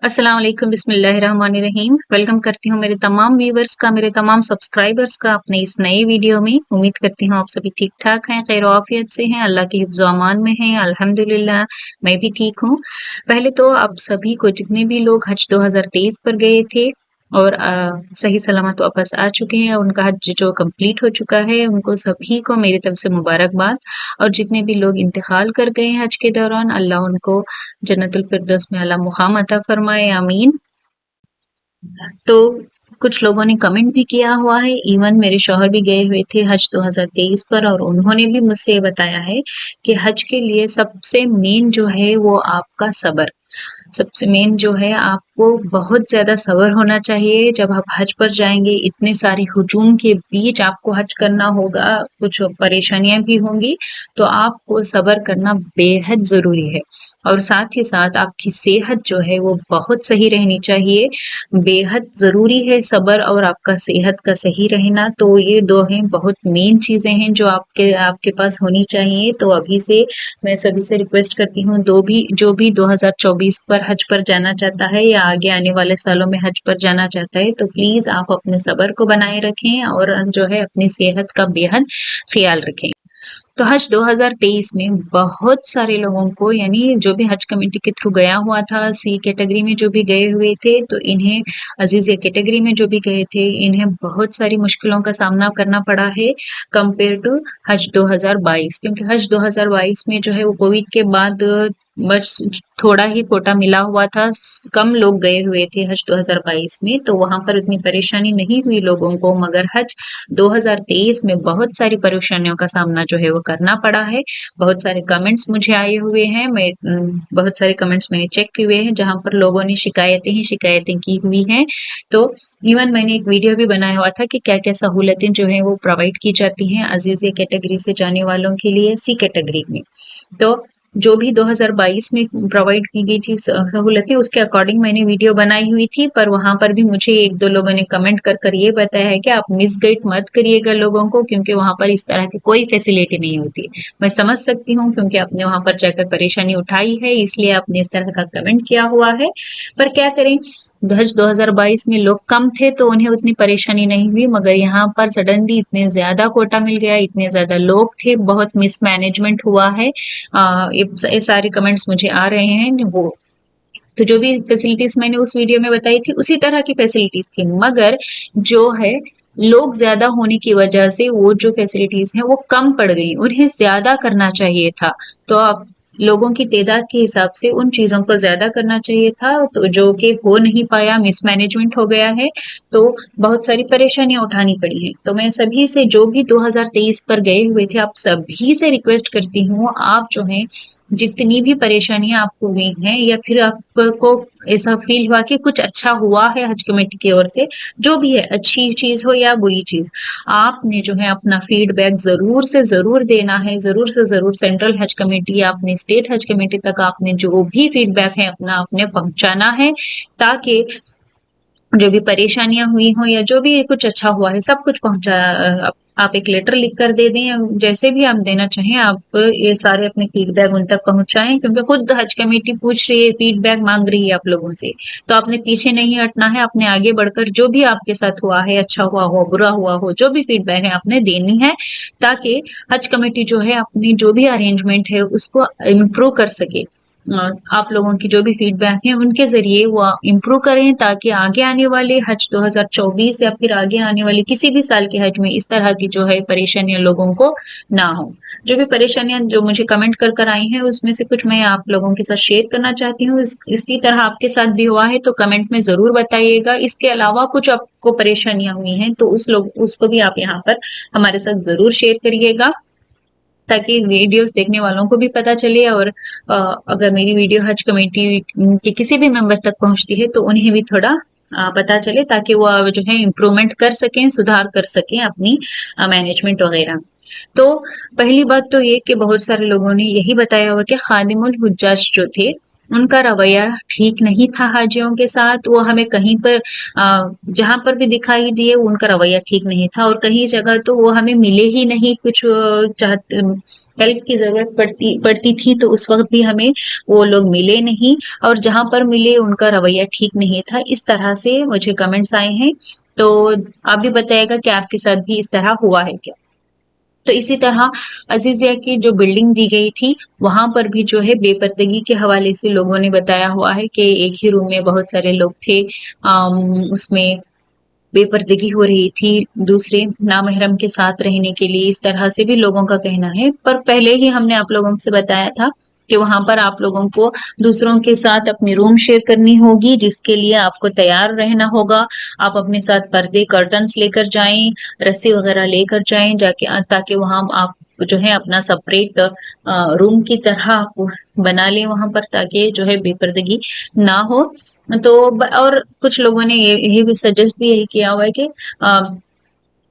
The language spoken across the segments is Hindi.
अस्सलाम वालेकुम बिस्मिल्लाहिर्रहमानिर्रहीम। वेलकम करती हूँ मेरे तमाम व्यूवर्स का, मेरे तमाम सब्सक्राइबर्स का अपने इस नए वीडियो में। उम्मीद करती हूँ आप सभी ठीक-ठाक हैं, खैर आफियत से हैं, अल्लाह के हिफ्ज़ व अमान में हैं। अल्हम्दुलिल्लाह मैं भी ठीक हूँ। पहले तो आप सभी को जितने भी लोग हज 2023 पर गए थे और सही सलामत वापस आ चुके हैं, उनका हज जो कंप्लीट हो चुका है, उनको सभी को मेरी तरफ से मुबारकबाद। और जितने भी लोग इंतकाल कर गए हैं हज के दौरान, अल्लाह उनको जन्नतुल फिरदौस में आला मुकाम अता फरमाए, आमीन। तो कुछ लोगों ने कमेंट भी किया हुआ है, इवन मेरे शौहर भी गए हुए थे हज 2023 पर और उन्होंने भी मुझसे ये बताया है कि हज के लिए सबसे मेन जो है वो आपका सब्र। सबसे मेन जो है आपको बहुत ज़्यादा सब्र होना चाहिए जब आप हज पर जाएँगे, इतने सारे हुजूम के बीच आपको हज करना होगा, कुछ परेशानियाँ भी होंगी, तो आपको सब्र करना बेहद ज़रूरी है। और साथ ही साथ आपकी सेहत जो है वो बहुत सही रहनी चाहिए, बेहद ज़रूरी है सब्र और आपका सेहत का सही रहना, तो ये 2 हैं बहुत मेन चीज़ें हैं जो आपके आपके पास होनी चाहिए। तो अभी से मैं सभी से रिक्वेस्ट करती हूँ जो भी 2024 पर हज पर जाना चाहता है या आगे आने वाले सालों में हज पर जाना चाहता है, तो प्लीज़ आप अपने सब्र को बनाए रखें और जो है अपनी सेहत का बेहद ख़्याल रखें। तो हज 2023 में बहुत सारे लोगों को यानी जो भी हज कमेटी के थ्रू गया हुआ था, सी कैटेगरी में जो भी गए हुए थे, तो इन्हें अज़ीज़िया कैटेगरी में जो भी गए थे, इन्हें बहुत सारी मुश्किलों का सामना करना पड़ा है कंपेयर टू हज 2022 क्योंकि हज 2022 में जो है वो कोविड के बाद बस थोड़ा ही कोटा मिला हुआ था, कम लोग गए हुए थे हज 2022 में, तो वहाँ पर उतनी परेशानी नहीं हुई लोगों को, मगर हज 2023 में बहुत सारी परेशानियों का सामना जो है वो करना पड़ा है। बहुत सारे कमेंट्स मुझे आए हुए हैं, बहुत सारे कमेंट्स मैंने चेक किए हुए हैं जहाँ पर लोगों ने शिकायतें ही शिकायतें की हुई हैं। तो इवन मैंने एक वीडियो भी बनाया हुआ था कि क्या-क्या सहूलतें जो हैं वो प्रोवाइड की जाती हैं अज़ीज़िया कैटेगरी से जाने वालों के लिए सी कैटेगरी में। तो जो भी 2022 में प्रोवाइड की गई थी सहूलतें उसके अकॉर्डिंग मैंने वीडियो बनाई हुई थी, पर वहाँ पर भी मुझे 1-2 लोगों ने कमेंट कर ये बताया है कि आप मिसगाइड मत करिएगा लोगों को क्योंकि वहाँ पर इस तरह की कोई फैसिलिटी नहीं होती। मैं समझ सकती हूँ क्योंकि आपने वहाँ पर जाकर परेशानी उठाई है इसलिए आपने इस तरह का कमेंट किया हुआ है। पर क्या करें, हज 2022 में लोग कम थे तो उन्हें उतनी परेशानी नहीं हुई मगर यहाँ पर सडनली इतने ज़्यादा कोटा मिल गया, इतने ज़्यादा लोग थे, बहुत मिसमैनेजमेंट हुआ है। ये सारे कमेंट्स मुझे आ रहे हैं वो तो जो भी फैसिलिटीज़ मैंने उस वीडियो में बताई थी उसी तरह की फैसिलिटीज़ थी मगर जो है लोग ज़्यादा होने की वजह से वो जो फैसिलिटीज़ हैं वो कम पड़ गई, उन्हें ज़्यादा करना चाहिए था। तो अब लोगों की तादाद के हिसाब से उन चीज़ों को ज़्यादा करना चाहिए था तो जो कि हो नहीं पाया, मिसमैनेजमेंट हो गया है, तो बहुत सारी परेशानियाँ उठानी पड़ी हैं। तो मैं सभी से जो भी 2023 पर गए हुए थे, आप सभी से रिक्वेस्ट करती हूँ, आप जो हैं जितनी भी परेशानियाँ आपको हुई हैं या फिर आपको ऐसा फ़ील हुआ कि कुछ अच्छा हुआ है हज कमेटी की ओर से, जो भी है अच्छी चीज़ हो या बुरी चीज़, आपने जो है अपना फ़ीडबैक ज़रूर से ज़रूर देना है, ज़रूर से ज़रूर सेंट्रल हज कमेटी या अपने स्टेट हज कमेटी तक आपने जो भी फ़ीडबैक है अपना आपने पहुँचाना है, ताकि जो भी परेशानियाँ हुई हों या जो भी कुछ अच्छा हुआ है, सब कुछ आप एक लेटर लिख कर दे दें या जैसे भी आप देना चाहें, आप ये सारे अपने फीडबैक उन तक पहुँचाएँ क्योंकि खुद हज कमेटी पूछ रही है, फीडबैक माँग रही है आप लोगों से। तो आपने पीछे नहीं हटना है, आपने आगे बढ़कर जो भी आपके साथ हुआ है, अच्छा हुआ हो, बुरा हुआ हो, जो भी फीडबैक है आपने देनी है, ताकि हज कमेटी जो है अपनी जो भी अरेंजमेंट है उसको इम्प्रूव कर सके। आप लोगों की जो भी फीडबैक है उनके ज़रिए वो इम्प्रूव करें ताकि आगे आने वाले हज 2024 या फिर आगे आने वाले किसी भी साल के हज में इस तरह की जो है परेशानियाँ लोगों को ना हो। जो भी परेशानियाँ जो मुझे कमेंट कर आई हैं उसमें से कुछ मैं आप लोगों के साथ शेयर करना चाहती हूँ। इसी तरह आपके साथ भी हुआ है तो कमेंट में ज़रूर बताइएगा। इसके अलावा कुछ आपको परेशानियाँ हुई हैं तो उसको भी आप यहाँ पर हमारे साथ ज़रूर शेयर करिएगा। ताकि वीडियोस देखने वालों को भी पता चले और अगर मेरी वीडियो हज कमेटी के किसी भी मेंबर तक पहुंचती है तो उन्हें भी थोड़ा पता चले ताकि वो जो है इम्प्रूवमेंट कर सकें, सुधार कर सकें अपनी मैनेजमेंट वगैरह। तो पहली बात तो ये कि बहुत सारे लोगों ने यही बताया हुआ कि खादिमुल हुज्जाज जो थे, उनका रवैया ठीक नहीं था हाजियों के साथ। वो हमें कहीं पर जहाँ पर भी दिखाई दिए उनका रवैया ठीक नहीं था, और कहीं जगह तो वो हमें मिले ही नहीं। कुछ हेल्प की ज़रूरत पड़ती पड़ती थी तो उस वक़्त भी हमें वो लोग मिले नहीं, और जहाँ पर मिले उनका रवैया ठीक नहीं था। इस तरह से मुझे कमेंट्स आए हैं, तो आप भी बताइएगा कि आपके साथ भी इस तरह हुआ है क्या? तो इसी तरह अज़ीज़िया की जो बिल्डिंग दी गई थी, वहाँ पर भी जो है बेपर्दगी के हवाले से लोगों ने बताया हुआ है कि एक ही रूम में बहुत सारे लोग थे। उसमें बेपर्दगी हो रही थी दूसरे नामहरम के साथ रहने के लिए, इस तरह से भी लोगों का कहना है। पर पहले ही हमने आप लोगों से बताया था कि वहाँ पर आप लोगों को दूसरों के साथ अपनी रूम शेयर करनी होगी, जिसके लिए आपको तैयार रहना होगा। आप अपने साथ पर्दे, कर्टन्स लेकर जाएँ, रस्सी वगैरह लेकर जाएँ, जाके ताकि वहाँ आप जो है अपना सेपरेट रूम की तरह आप बना लें वहाँ पर, ताकि जो है बेपर्दगी ना हो। तो और कुछ लोगों ने ये भी सजेस्ट भी यही किया हुआ है कि अ,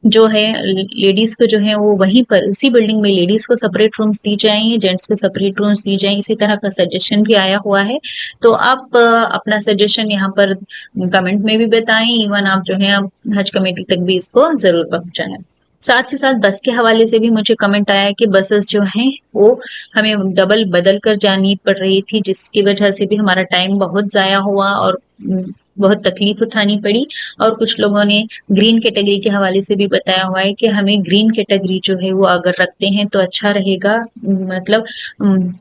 जो है लेडीज को जो है वो वहीं पर उसी बिल्डिंग में लेडीज को सेपरेट रूम्स दी जाएं, जेंट्स को सेपरेट रूम्स दी जाएं। इसी तरह का सजेशन भी आया हुआ है। तो आप अपना सजेशन यहाँ पर कमेंट में भी बताएं, इवन आप जो है आप हज कमेटी तक भी इसको जरूर पहुंचाएं। साथ ही साथ बस के हवाले से भी मुझे कमेंट आया है कि बसेस जो हैं वो हमें डबल बदल कर जानी पड़ रही थी, जिसकी वजह से भी हमारा टाइम बहुत ज़ाया हुआ और बहुत तकलीफ उठानी पड़ी। और कुछ लोगों ने ग्रीन कैटेगरी के हवाले से भी बताया हुआ है कि हमें ग्रीन कैटेगरी जो है वो अगर रखते हैं तो अच्छा रहेगा। मतलब उम,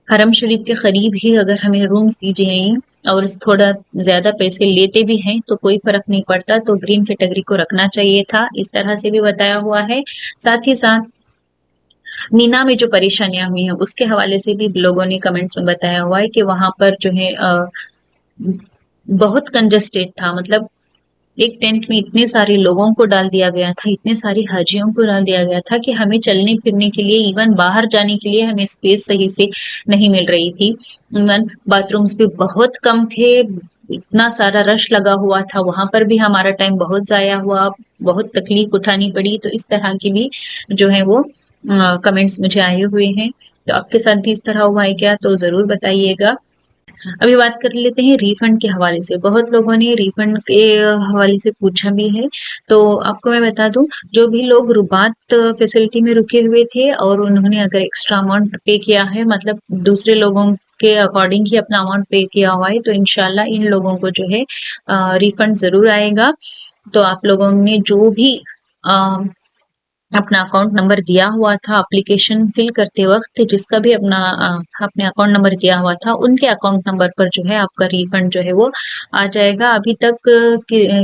हरम शरीफ के करीब ही अगर हमें रूम्स दी जाएँ और थोड़ा ज़्यादा पैसे लेते भी हैं तो कोई फ़र्क नहीं पड़ता, तो ग्रीन कैटेगरी को रखना चाहिए था, इस तरह से भी बताया हुआ है। साथ ही साथ मीना में जो परेशानियाँ हुई हैं उसके हवाले से भी लोगों ने कमेंट्स में बताया हुआ है कि वहाँ पर जो है बहुत कंजस्टेड था। मतलब एक टेंट में इतने सारे लोगों को डाल दिया गया था, इतने सारे हाजियों को डाल दिया गया था कि हमें चलने-फिरने के लिए, इवन बाहर जाने के लिए हमें स्पेस सही से नहीं मिल रही थी। इवन बाथरूम्स भी बहुत कम थे, इतना सारा रश लगा हुआ था, वहाँ पर भी हमारा टाइम बहुत ज़ाया हुआ, बहुत तकलीफ उठानी पड़ी। तो इस तरह की भी जो है वो कमेंट्स मुझे आए हुए हैं। तो आपके साथ भी इस तरह हुआ है क्या? तो ज़रूर बताइएगा। अभी बात कर लेते हैं रिफंड के हवाले से। बहुत लोगों ने रिफंड के हवाले से पूछा भी है। तो आपको मैं बता दूँ, जो भी लोग रुबात फैसिलिटी में रुके हुए थे और उन्होंने अगर एक्स्ट्रा अमाउंट पे किया है, मतलब दूसरे लोगों के अकॉर्डिंग ही अपना अमाउंट पे किया हुआ है, तो इंशाल्लाह इन लोगों को जो है रिफंड ज़रूर आएगा। तो आप लोगों ने जो भी अ अपना अकाउंट नंबर दिया हुआ था एप्लीकेशन फिल करते वक़्त, जिसका भी अपने अकाउंट नंबर दिया हुआ था, उनके अकाउंट नंबर पर जो है आपका रिफंड जो है वो आ जाएगा। अभी तक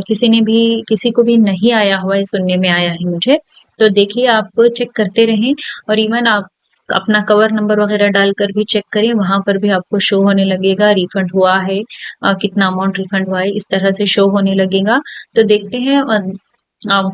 किसी ने भी किसी को भी नहीं आया हुआ है, सुनने में आया है मुझे। तो देखिए आप चेक करते रहें, और इवन आप अपना कवर नंबर वग़ैरह डालकर भी चेक करें, वहाँ पर भी आपको शो होने लगेगा रिफंड हुआ है, कितना अमाउंट रिफंड हुआ है, इस तरह से शो होने लगेगा। तो देखते हैं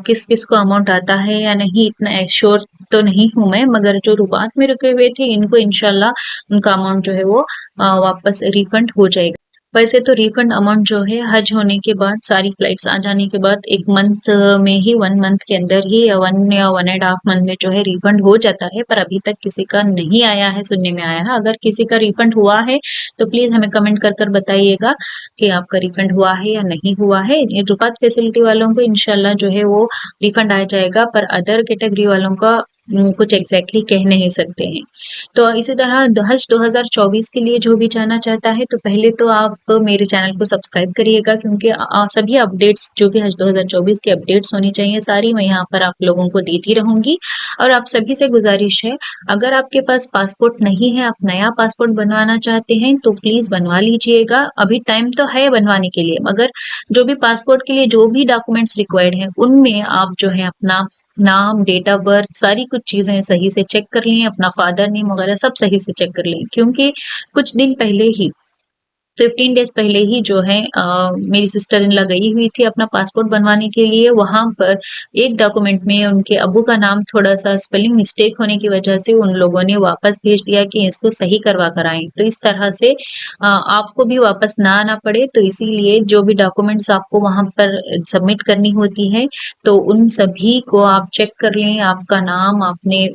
किस-किस को अमाउंट आता है या नहीं, इतना श्योर तो नहीं हूँ मैं, मगर जो रुबात में रुके हुए थे इनको इंशाल्लाह उनका अमाउंट जो है वो वापस रिफंड हो जाएगा। वैसे तो रिफंड अमाउंट जो है हज होने के बाद, सारी फ्लाइट्स आ जाने के बाद 1 मंथ में ही, 1 मंथ के अंदर ही, या 1 या 1 एंड हाफ मंथ में जो है रिफंड हो जाता है, पर अभी तक किसी का नहीं आया है, सुनने में आया है। अगर किसी का रिफंड हुआ है तो प्लीज़ हमें कमेंट कर बताइएगा कि आपका रिफंड हुआ है या नहीं हुआ है। ये ज़ुकात फैसिलिटी वालों को इंशाल्लाह जो है वो रिफंड आ जाएगा, पर अदर कैटेगरी वालों का कुछ एग्ज़ैक्टली कह नहीं सकते हैं। तो इसी तरह हज 2024 के लिए जो भी जानना चाहता है, तो पहले तो आप मेरे चैनल को सब्सक्राइब करिएगा, क्योंकि सभी अपडेट्स जो भी हज 2024 की अपडेट्स होनी चाहिए सारी मैं यहाँ पर आप लोगों को देती रहूँगी। और आप सभी से गुज़ारिश है, अगर आपके पास पासपोर्ट नहीं है, आप नया पासपोर्ट बनवाना चाहते हैं, तो प्लीज़ बनवा लीजिएगा। अभी टाइम तो है बनवाने के लिए, मगर जो भी पासपोर्ट के लिए जो भी डॉक्यूमेंट्स रिक्वायर्ड हैं, उनमें आप जो है अपना नाम, डेट ऑफ बर्थ, सारी कुछ चीज़ें सही से चेक कर लें, अपना फादर नेम वगैरह सब सही से चेक कर लें। क्योंकि कुछ दिन पहले ही 15 डेज़ पहले ही जो है मेरी सिस्टर इन लॉ गई हुई थी अपना पासपोर्ट बनवाने के लिए। वहाँ पर एक डॉक्यूमेंट में उनके अब्बू का नाम थोड़ा-सा स्पेलिंग मिस्टेक होने की वजह से उन लोगों ने वापस भेज दिया कि इसको सही करवा कर आएँ। तो इस तरह से आपको भी वापस ना आना पड़े, तो इसीलिए जो भी डॉक्यूमेंट्स आपको वहाँ पर सबमिट करनी होती है, तो उन सभी को आप चेक कर लें। आपका नाम, आपने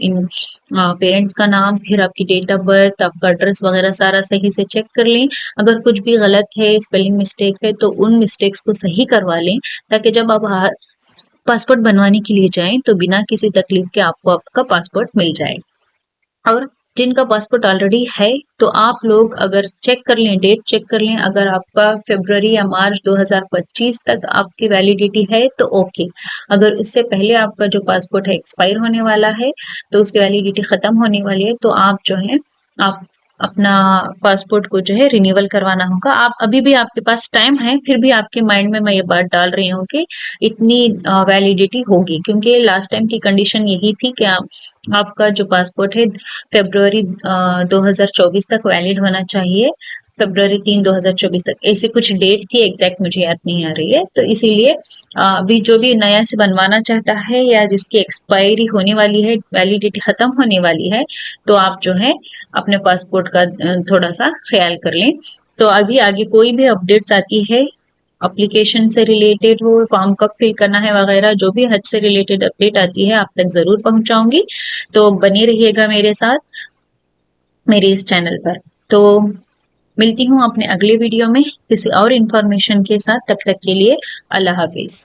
पेरेंट्स का नाम, फिर आपकी डेट ऑफ बर्थ, आपका एड्रेस वगैरह सारा सही से चेक कर लें। अगर कुछ भी गलत है, स्पेलिंग मिस्टेक है, तो उन मिस्टेक्स को सही करवा लें, ताकि जब आप पासपोर्ट बनवाने के लिए जाएँ, तो बिना किसी तकलीफ के आपको आपका पासपोर्ट मिल जाए। और जिनका पासपोर्ट ऑलरेडी है, तो आप लोग अगर चेक कर लें, डेट चेक कर लें, अगर आपका फ़रवरी या मार्च 2025 तक आपकी वैलिडिटी है, तो ओके। अगर उससे पहले आपका जो पासपोर्ट है एक्सपायर होने वाला है, तो उसकी वैलिडिटी खत्म होने वाली है, तो आप जो है आप अपना पासपोर्ट को जो है रिन्यूअल करवाना होगा। आप अभी भी आपके पास टाइम है, फिर भी आपके माइंड में मैं ये बात डाल रही हूँ कि इतनी वैलिडिटी होगी, क्योंकि लास्ट टाइम की कंडीशन यही थी कि आपका जो पासपोर्ट है फ़रवरी 2024 तक वैलिड होना चाहिए। फ़रवरी 3 2024 तक ऐसी कुछ डेट थी, एग्ज़ैक्ट मुझे याद नहीं आ रही है। तो इसीलिए अभी जो भी नया से बनवाना चाहता है या जिसकी एक्सपायरी होने वाली है, वैलिडिटी खत्म होने वाली है, तो आप जो है अपने पासपोर्ट का थोड़ा-सा ख़्याल कर लें। तो अभी आगे कोई भी अपडेट्स आती है, एप्लीकेशन से रिलेटेड हो, फॉर्म कब फिल करना है वगैरह, जो भी हज से रिलेटेड अपडेट आती है, आप तक ज़रूर पहुँचाऊँगी। तो बने रहिएगा मेरे साथ, मेरे इस चैनल पर। तो मिलती हूँ अपने अगले वीडियो में किसी और इन्फॉर्मेशन के साथ, तब तक के लिए अल्लाह हाफ़िज़।